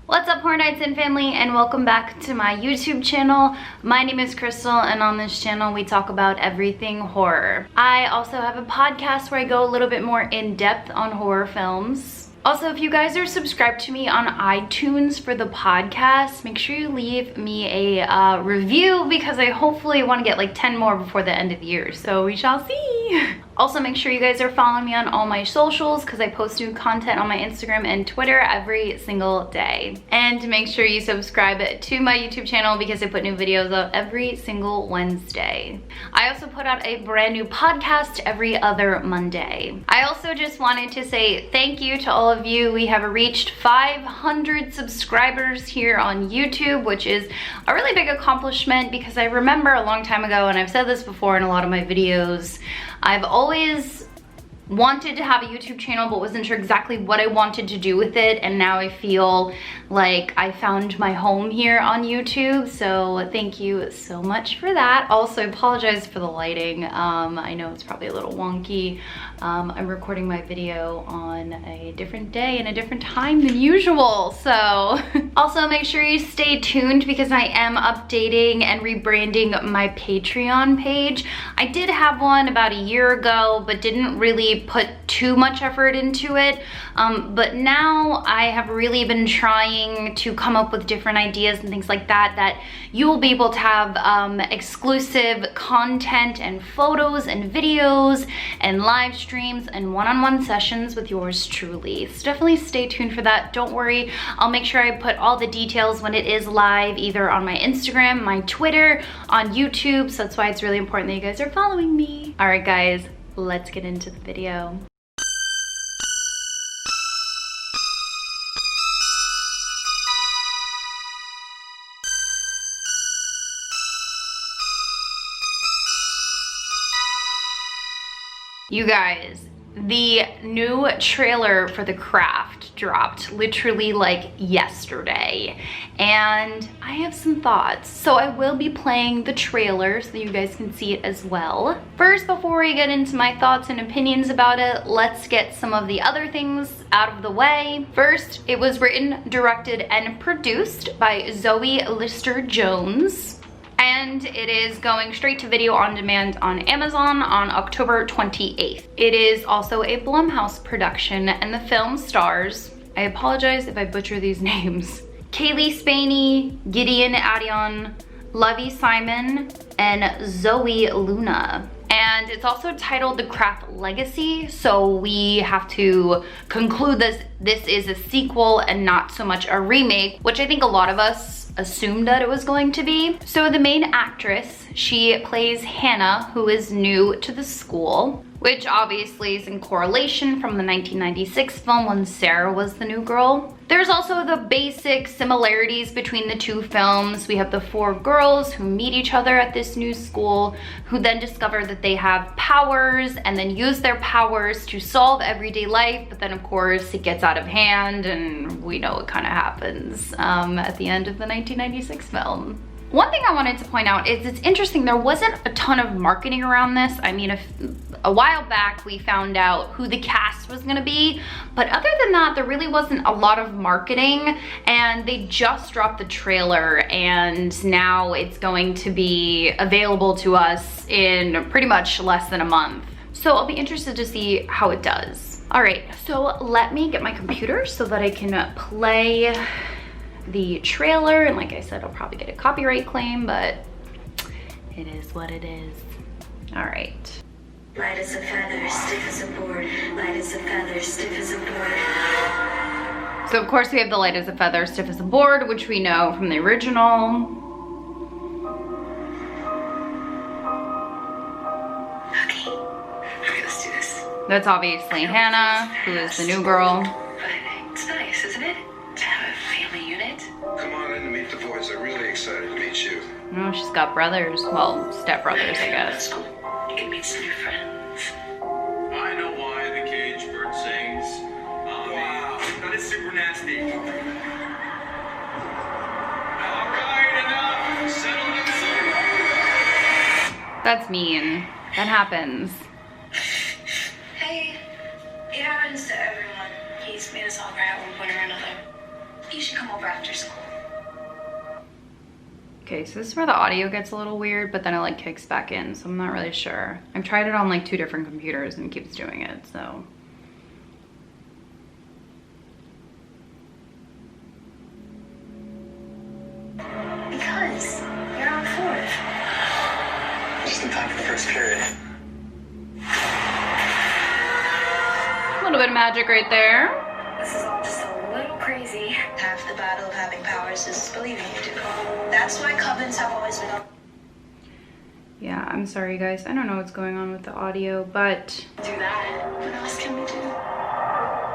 What's up, Horror Nights and family, and welcome back to my YouTube channel. My name is Crystal, and on this channel we talk about everything horror. I also have a podcast where I go a little bit more in depth on horror films. Also, if you guys are subscribed to me on iTunes for the podcast, make sure you leave me a review because I hopefully want to get like 10 more before the end of the year, so we shall see. Also, make sure you guys are following me on all my socials because I post new content on my Instagram and Twitter every single day. And make sure you subscribe to my YouTube channel because I put new videos up every single Wednesday. I also put out a brand new podcast every other Monday. I also just wanted to say thank you to all of you. We have reached 500 subscribers here on YouTube, which is a really big accomplishment because I remember a long time ago, and I've said this before in a lot of my videos, I've always wanted to have a YouTube channel but wasn't sure exactly what I wanted to do with it, and now I feel like I found my home here on YouTube, so thank you so much for that. Also, I apologize for the lighting. I know it's probably a little wonky. I'm recording my video on a different day and a different time than usual, so also make sure you stay tuned because I am updating and rebranding my Patreon page. I did have one about a year ago but didn't really put too much effort into it, but now I have really been trying to come up with different ideas and things like that you will be able to have exclusive content and photos and videos and live streams and one-on-one sessions with yours truly. So definitely stay tuned for that. Don't worry, I'll make sure I put all the details when it is live, either on my Instagram, my Twitter, on YouTube, so that's why it's really important that you guys are following me. All right guys, let's get into the video. You guys, the new trailer for The Craft dropped literally like yesterday, and I have some thoughts. So I will be playing the trailer so that you guys can see it as well. First, before we get into my thoughts and opinions about it, let's get some of the other things out of the way. First, it was written, directed, and produced by Zoe Lister-Jones. And it is going straight to video on demand on Amazon on October 28th. It is also a Blumhouse production, and the film stars, I apologize if I butcher these names, Kaylee Spaney, Gideon Adion, Lovey Simon, and Zoe Luna. And it's also titled The Craft Legacy, so we have to conclude this is a sequel and not so much a remake, which I think a lot of us assumed that it was going to be. So the main actress, she plays Hannah, who is new to the school, which obviously is in correlation from the 1996 film when Sarah was the new girl. There's also the basic similarities between the two films. We have the four girls who meet each other at this new school, who then discover that they have powers and then use their powers to solve everyday life, but then of course it gets out of hand and we know what kind of happens at the end of the 1996 film. One thing I wanted to point out is it's interesting, there wasn't a ton of marketing around this. I mean, a while back we found out who the cast was gonna be, but other than that, there really wasn't a lot of marketing, and they just dropped the trailer and now it's going to be available to us in pretty much less than a month. So I'll be interested to see how it does. All right, so let me get my computer so that I can play the trailer, and like I said, I'll probably get a copyright claim, but it is what it is. All right. Light as a feather, stiff as a board. Light as a feather, stiff as a board. So of course we have the light as a feather, stiff as a board, which we know from the original. Okay, let's do this. That's obviously Hannah, who is the new girl. It's nice, isn't it? To have a family unit. Come on in to meet the boys. They're really excited to meet you. Oh, she's got brothers. Well, stepbrothers, I That's guess. cool. You can meet some new friends. I know why the cage bird sings. Wow, that is super nasty. All right, enough. Settle it. That's mean. That happens. Hey, it happens to everyone. He's made us all cry at one point or another. You should come over over after school. Okay, so this is where the audio gets a little weird, but then it like kicks back in, so I'm not really sure. I've tried it on like 2 different computers and it keeps doing it, so. Because you're on 4th. Just in time for the first period. A little bit of magic right there. This is all just a little crazy. Half the battle of having powers is believing you do. That's why covens have always been up. Yeah, I'm sorry guys. I don't know what's going on with the audio, but. Do that. What else can we do?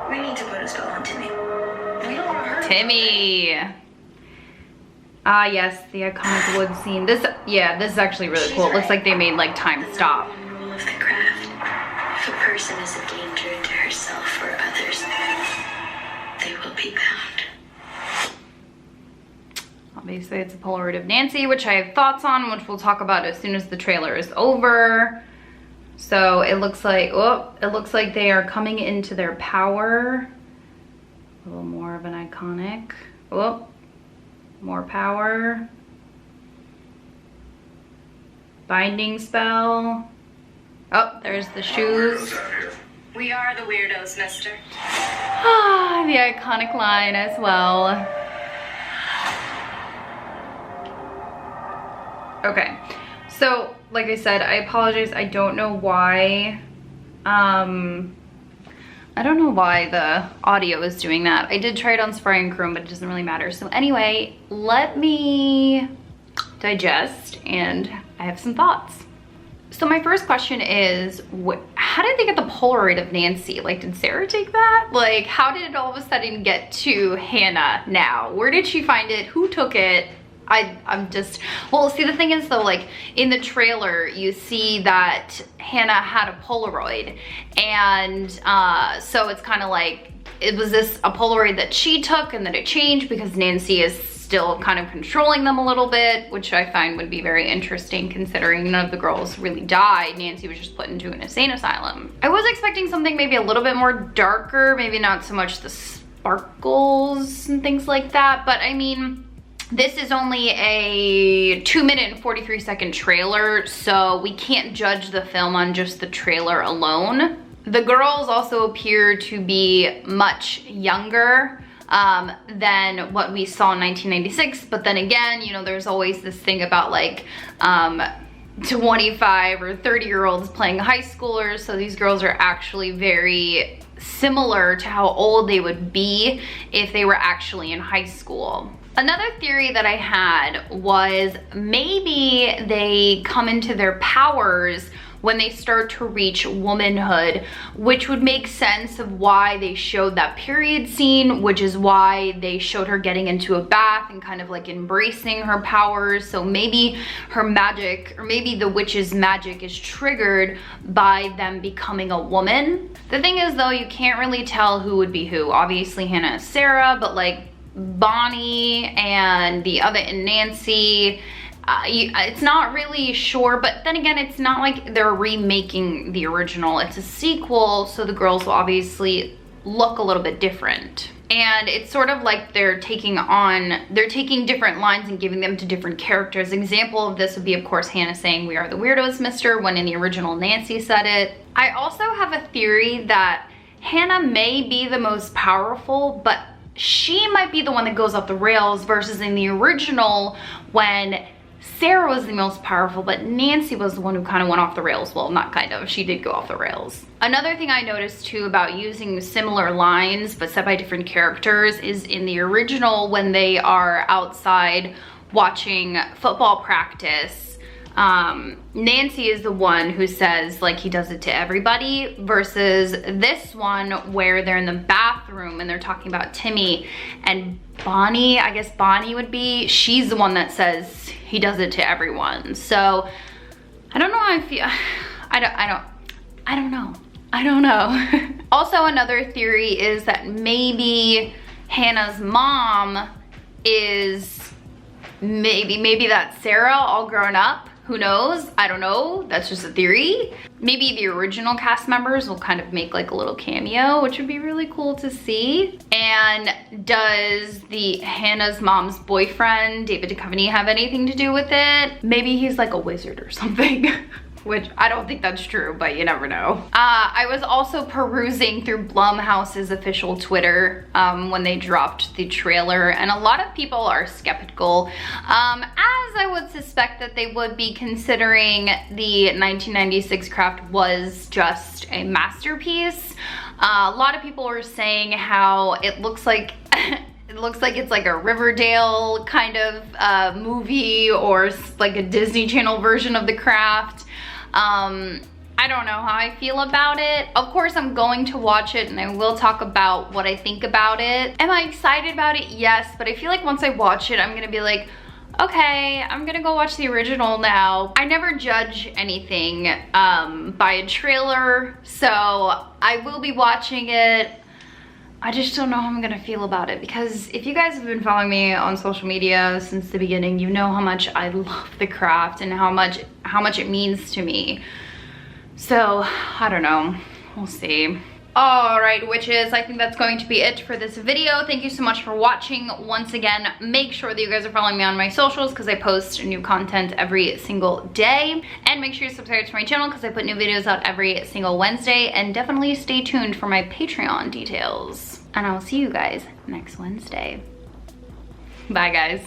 We need to put a spell on Timmy. We don't want to hurt him. Timmy! Ah, yes, the iconic wood scene. This is actually really cool. It looks like they made like time stop. The rule of the craft. If a person is a danger to herself or others, they will be bound. Obviously, it's a Polaroid of Nancy, which I have thoughts on, which we'll talk about as soon as the trailer is over. So it looks like, they are coming into their power. A little more of an iconic. Oh, more power. Binding spell. Oh, there's the shoes. We are the weirdos, mister. Ah, the iconic line as well. Okay, so like I said, I apologize. I don't know why. I don't know why the audio is doing that. I did try it on Safari and Chrome, but it doesn't really matter. So anyway, let me digest, and I have some thoughts. So my first question is, how did they get the Polaroid of Nancy? Like, did Sarah take that? Like, how did it all of a sudden get to Hannah now? Where did she find it? Who took it? I'm just, well, see, the thing is though, like in the trailer, you see that Hannah had a Polaroid, and so it's kind of like, was this a Polaroid that she took and then it changed because Nancy is still kind of controlling them a little bit, which I find would be very interesting considering none of the girls really died. Nancy was just put into an insane asylum. I was expecting something maybe a little bit more darker, maybe not so much the sparkles and things like that, but I mean, this is only a 2-minute and 43-second trailer, so we can't judge the film on just the trailer alone. The girls also appear to be much younger than what we saw in 1996, but then again, you know, there's always this thing about like 25 or 30-year-olds playing high schoolers, so these girls are actually very similar to how old they would be if they were actually in high school. Another theory that I had was maybe they come into their powers when they start to reach womanhood, which would make sense of why they showed that period scene, which is why they showed her getting into a bath and kind of like embracing her powers. So maybe her magic, or maybe the witch's magic, is triggered by them becoming a woman. The thing is though, you can't really tell who would be who. Obviously Hannah is Sarah, but like Bonnie and the other, and Nancy, it's not really sure, but then again, it's not like they're remaking the original. It's a sequel, so the girls will obviously look a little bit different. And it's sort of like they're taking different lines and giving them to different characters. An example of this would be, of course, Hannah saying, "We are the weirdos, mister," when in the original Nancy said it. I also have a theory that Hannah may be the most powerful, but she might be the one that goes off the rails, versus in the original when Sarah was the most powerful, but Nancy was the one who kind of went off the rails. Well, not kind of, she did go off the rails. Another thing I noticed too about using similar lines but said by different characters is in the original, when they are outside watching football practice, Nancy is the one who says like he does it to everybody, versus this one where they're in the bathroom and they're talking about Timmy, and Bonnie, I guess Bonnie would be, she's the one that says he does it to everyone. So I don't know how I feel. I don't know. Also, another theory is that maybe Hannah's mom is maybe that's Sarah all grown up, Who knows? I don't know. That's just a theory. Maybe the original cast members will kind of make like a little cameo, which would be really cool to see. And does the Hannah's mom's boyfriend, David Duchovny, have anything to do with it? Maybe he's like a wizard or something. Which I don't think that's true, but you never know. I was also perusing through Blumhouse's official Twitter when they dropped the trailer, and a lot of people are skeptical, as I would suspect that they would be, considering the 1996 craft was just a masterpiece. A lot of people were saying how it looks like it looks like it's like a Riverdale kind of movie, or like a Disney Channel version of the craft. I don't know how I feel about it. Of course, I'm going to watch it and I will talk about what I think about it. Am I excited about it? Yes, but I feel like once I watch it, I'm gonna be like, okay, I'm gonna go watch the original now. I never judge anything by a trailer, so I will be watching it. I just don't know how I'm gonna feel about it, because if you guys have been following me on social media since the beginning, you know how much I love the craft and how much it means to me. So I don't know, we'll see. All right, witches, I think that's going to be it for this video. Thank you so much for watching. Once again, make sure that you guys are following me on my socials, because I post new content every single day. And make sure you subscribe to my channel, because I put new videos out every single Wednesday. And definitely stay tuned for my Patreon details. And I will see you guys next Wednesday. Bye, guys.